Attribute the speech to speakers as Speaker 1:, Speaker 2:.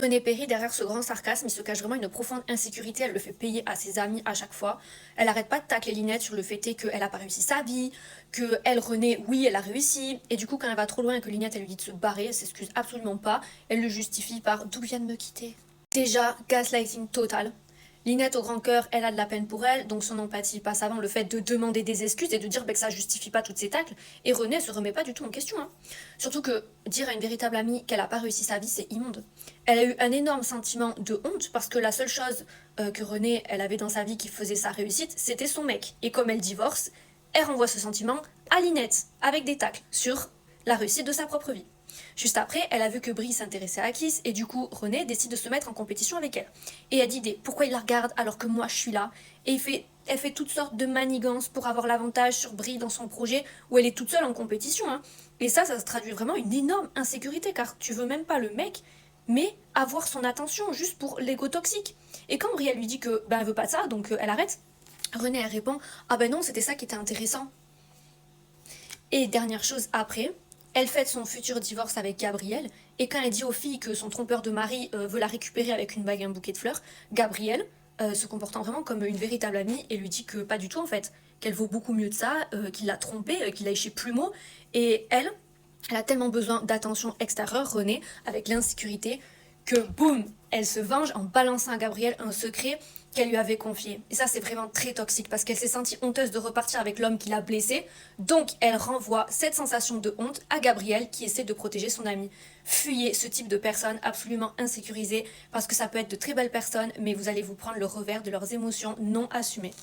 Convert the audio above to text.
Speaker 1: René Perry, derrière ce grand sarcasme, il se cache vraiment une profonde insécurité, elle le fait payer à ses amis à chaque fois. Elle arrête pas de tacler Linette sur le fait qu'elle a pas réussi sa vie, que elle, René, oui, elle a réussi. Et du coup, quand elle va trop loin et que Linette, elle lui dit de se barrer, elle s'excuse absolument pas. Elle le justifie par d'où vient de me quitter. Déjà, gaslighting total. Linette au grand cœur, elle a de la peine pour elle, donc son empathie passe avant le fait de demander des excuses et de dire que ça justifie pas toutes ses tacles. Et René elle se remet pas du tout en question. Hein. Surtout que dire à une véritable amie qu'elle a pas réussi sa vie, c'est immonde. Elle a eu un énorme sentiment de honte parce que la seule chose que René elle avait dans sa vie qui faisait sa réussite, c'était son mec. Et comme elle divorce, elle renvoie ce sentiment à Linette avec des tacles sur la réussite de sa propre vie. Juste après, elle a vu que Brie s'intéressait à Kiss et du coup, René décide de se mettre en compétition avec elle. Et elle dit pourquoi il la regarde alors que moi je suis là. Et elle fait toutes sortes de manigances pour avoir l'avantage sur Brie dans son projet où elle est toute seule en compétition. Hein. Et ça se traduit vraiment une énorme insécurité car tu veux même pas le mec, mais avoir son attention juste pour l'ego toxique. Et quand Brie elle lui dit que elle veut pas de ça, donc elle arrête, René elle répond ah ben non, c'était ça qui était intéressant. Et dernière chose après, elle fête son futur divorce avec Gabriel, et quand elle dit aux filles que son trompeur de mari veut la récupérer avec une bague et un bouquet de fleurs, Gabriel, se comportant vraiment comme une véritable amie, et lui dit que pas du tout en fait, qu'elle vaut beaucoup mieux de ça, qu'il l'a trompée, qu'il a éché plumeau, et elle a tellement besoin d'attention extérieure, Renée, avec l'insécurité, que boum, elle se venge en balançant à Gabriel un secret qu'elle lui avait confié. Et ça, c'est vraiment très toxique parce qu'elle s'est sentie honteuse de repartir avec l'homme qui l'a blessée. Donc, elle renvoie cette sensation de honte à Gabriel qui essaie de protéger son ami. Fuyez ce type de personnes absolument insécurisées parce que ça peut être de très belles personnes, mais vous allez vous prendre le revers de leurs émotions non assumées.